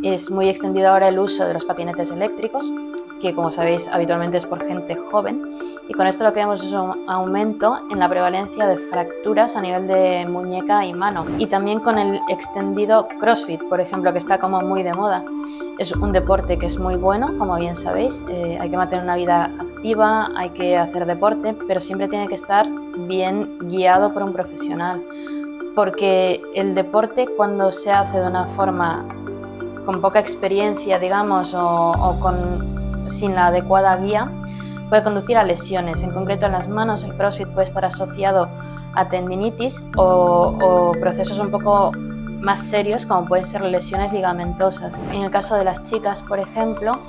Es muy extendido ahora el uso de los patinetes eléctricos, que como sabéis habitualmente es por gente joven, y con esto lo que vemos es un aumento en la prevalencia de fracturas a nivel de muñeca y mano, y también con el extendido CrossFit, por ejemplo, que está como muy de moda. Es un deporte que es muy bueno, como bien sabéis, hay que mantener una vida activa, hay que hacer deporte, pero siempre tiene que estar bien guiado por un profesional, porque el deporte, cuando se hace de una forma con poca experiencia, digamos, sin la adecuada guía, puede conducir a lesiones. En concreto, en las manos, el CrossFit puede estar asociado a tendinitis o procesos un poco más serios, como pueden ser lesiones ligamentosas. En el caso de las chicas, por ejemplo,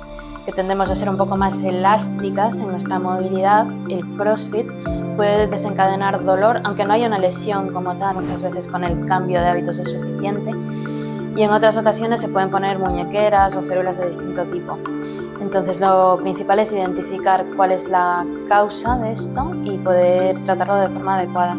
que tendemos a ser un poco más elásticas en nuestra movilidad, el CrossFit puede desencadenar dolor, aunque no haya una lesión como tal. Muchas veces con el cambio de hábitos es suficiente, y en otras ocasiones se pueden poner muñequeras o férulas de distinto tipo. Entonces lo principal es identificar cuál es la causa de esto y poder tratarlo de forma adecuada.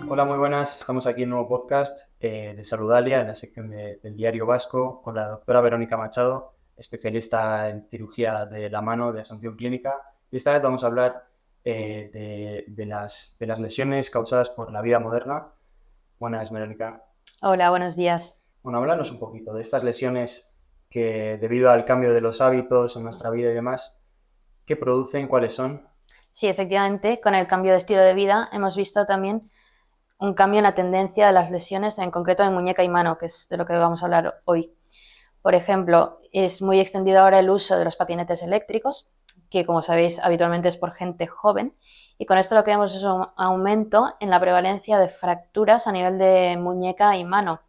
Hola, muy buenas. Estamos aquí en un nuevo podcast de Saludalia, en la sección del Diario Vasco, con la doctora Verónica Machado, especialista en cirugía de la mano de Asunción Clínica. Y esta vez vamos a hablar de las lesiones causadas por la vida moderna. Buenas, Verónica. Hola, buenos días. Bueno, háblanos un poquito de estas lesiones que, debido al cambio de los hábitos en nuestra vida y demás, ¿qué producen? ¿Cuáles son? Sí, efectivamente, con el cambio de estilo de vida hemos visto también un cambio en la tendencia de las lesiones, en concreto de muñeca y mano, que es de lo que vamos a hablar hoy. Por ejemplo, es muy extendido ahora el uso de los patinetes eléctricos, que como sabéis habitualmente es por gente joven, y con esto lo que vemos es un aumento en la prevalencia de fracturas a nivel de muñeca y mano,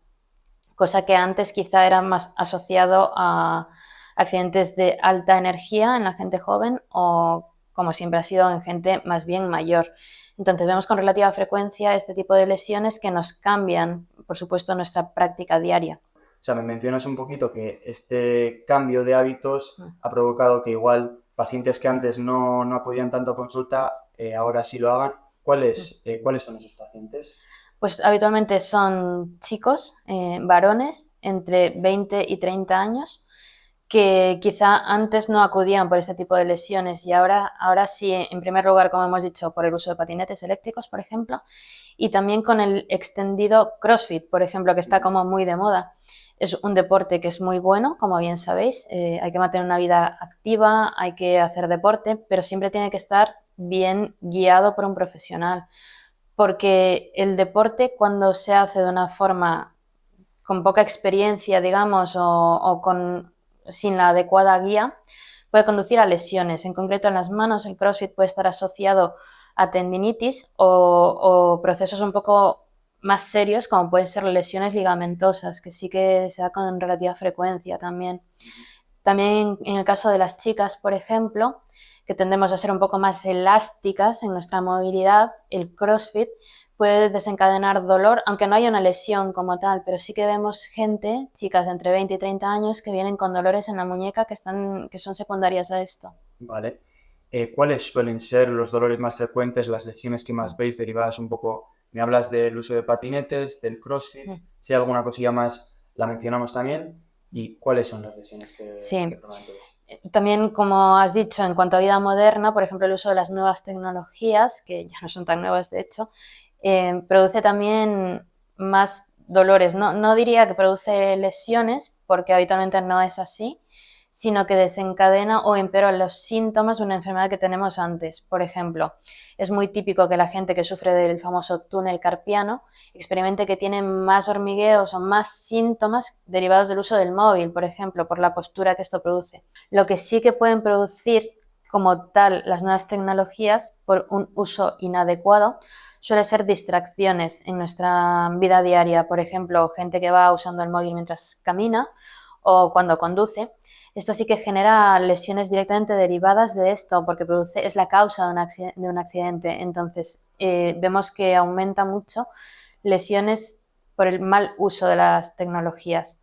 cosa que antes quizá era más asociado a accidentes de alta energía en la gente joven o, como siempre ha sido, en gente más bien mayor. Entonces vemos con relativa frecuencia este tipo de lesiones que nos cambian, por supuesto, nuestra práctica diaria. O sea, me mencionas un poquito que este cambio de hábitos ha provocado que igual pacientes que antes no acudían tanto a consulta, ahora sí lo hagan. ¿Cuáles son esos pacientes? Pues habitualmente son chicos, varones, entre 20 y 30 años, que quizá antes no acudían por este tipo de lesiones y ahora sí, en primer lugar, como hemos dicho, por el uso de patinetes eléctricos, por ejemplo, y también con el extendido CrossFit, por ejemplo, que está como muy de moda. Es un deporte que es muy bueno, como bien sabéis, hay que mantener una vida activa, hay que hacer deporte, pero siempre tiene que estar bien guiado por un profesional, porque el deporte, cuando se hace de una forma con poca experiencia, digamos, sin la adecuada guía, puede conducir a lesiones. En concreto, en las manos, el CrossFit puede estar asociado a tendinitis o procesos un poco más serios, como pueden ser lesiones ligamentosas, que sí que se da con relativa frecuencia también. También en el caso de las chicas, por ejemplo, que tendemos a ser un poco más elásticas en nuestra movilidad, el CrossFit puede desencadenar dolor, aunque no haya una lesión como tal, pero sí que vemos gente, chicas de entre 20 y 30 años, que vienen con dolores en la muñeca que son secundarias a esto. Vale. ¿Cuáles suelen ser los dolores más frecuentes, las lesiones que más veis derivadas un poco? Me hablas del uso de patinetes, del CrossFit. Si hay alguna cosilla más, la mencionamos también. ¿Y cuáles son las lesiones que Sí, probablemente ves? también, como has dicho, en cuanto a vida moderna, por ejemplo, el uso de las nuevas tecnologías, que ya no son tan nuevas de hecho, produce también más dolores. No diría que produce lesiones, porque habitualmente no es así, sino que desencadena o empeora los síntomas de una enfermedad que tenemos antes. Por ejemplo, es muy típico que la gente que sufre del famoso túnel carpiano experimente que tiene más hormigueos o más síntomas derivados del uso del móvil, por ejemplo, por la postura que esto produce. Lo que sí que pueden producir como tal las nuevas tecnologías por un uso inadecuado suele ser distracciones en nuestra vida diaria, por ejemplo, gente que va usando el móvil mientras camina o cuando conduce. Esto sí que genera lesiones directamente derivadas de esto, porque es la causa de un accidente. Entonces, vemos que aumenta mucho lesiones por el mal uso de las tecnologías.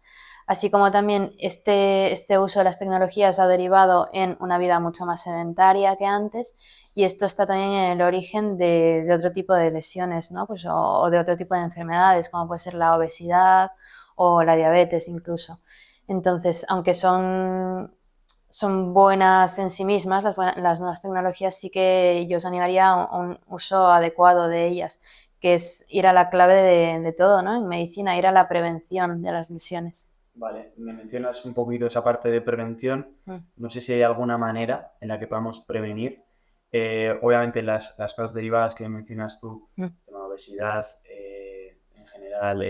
así como también este uso de las tecnologías ha derivado en una vida mucho más sedentaria que antes, y esto está también en el origen de otro tipo de lesiones, ¿no? Pues, o de otro tipo de enfermedades, como puede ser la obesidad o la diabetes incluso. Entonces, aunque son buenas en sí mismas, las nuevas tecnologías, sí que yo os animaría a un uso adecuado de ellas, que es ir a la clave de todo, ¿no? En medicina, ir a la prevención de las lesiones. Vale, me mencionas un poquito esa parte de prevención. No sé si hay alguna manera en la que podamos prevenir. Obviamente las cosas derivadas que mencionas tú, la obesidad, en general,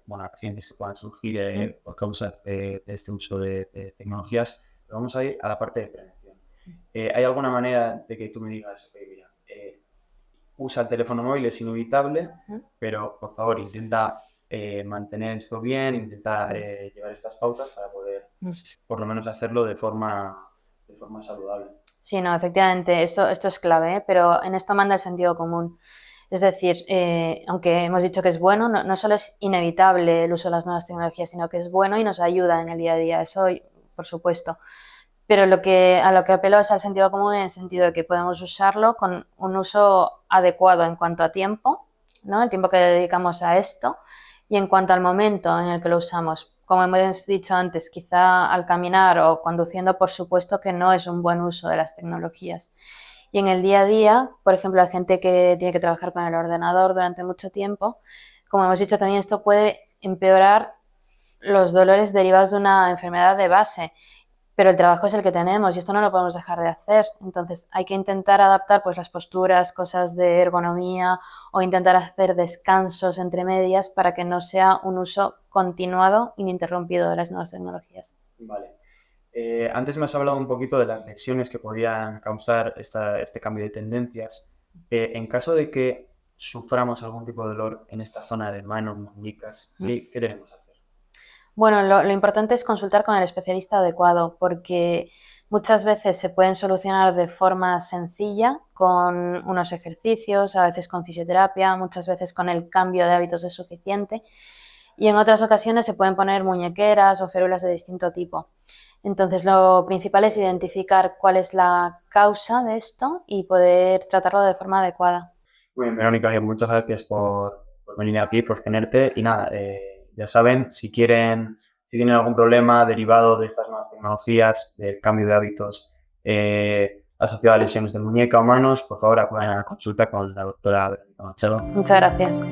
bueno, accidentes que puedan surgir por causa de este uso de tecnologías. Pero vamos a ir a la parte de prevención. ¿Hay alguna manera de que tú me digas, oye, mira, usa el teléfono móvil, es inevitable, pero por favor intenta mantener esto bien, intenta llevar estas pautas para poder por lo menos hacerlo de forma saludable? Sí, no, efectivamente, esto es clave, ¿eh? Pero en esto manda el sentido común. Es decir, aunque hemos dicho que es bueno, no solo es inevitable el uso de las nuevas tecnologías, sino que es bueno y nos ayuda en el día a día, eso por supuesto. Pero a lo que apelo es al sentido común, en el sentido de que podemos usarlo con un uso adecuado en cuanto a tiempo, ¿no? El tiempo que dedicamos a esto, y en cuanto al momento en el que lo usamos. Como hemos dicho antes, quizá al caminar o conduciendo, por supuesto que no es un buen uso de las tecnologías. Y en el día a día, por ejemplo, la gente que tiene que trabajar con el ordenador durante mucho tiempo, como hemos dicho también, esto puede empeorar los dolores derivados de una enfermedad de base, pero el trabajo es el que tenemos y esto no lo podemos dejar de hacer. Entonces hay que intentar adaptar pues las posturas, cosas de ergonomía, o intentar hacer descansos entre medias para que no sea un uso continuado, ininterrumpido de las nuevas tecnologías. Vale. Antes me has hablado un poquito de las lesiones que podrían causar este cambio de tendencias. En caso de que suframos algún tipo de dolor en esta zona de manos, muñecas, ¿qué tenemos que hacer? Bueno, lo importante es consultar con el especialista adecuado, porque muchas veces se pueden solucionar de forma sencilla con unos ejercicios, a veces con fisioterapia, muchas veces con el cambio de hábitos es suficiente, y en otras ocasiones se pueden poner muñequeras o férulas de distinto tipo. Entonces, lo principal es identificar cuál es la causa de esto y poder tratarlo de forma adecuada. Muy bien, Verónica, muchas gracias por venir aquí, por tenerte. Y nada, ya saben, si tienen algún problema derivado de estas nuevas tecnologías, del cambio de hábitos asociado a lesiones de muñeca o manos, por favor acudan a la consulta con la doctora Verónica Machado. Muchas gracias.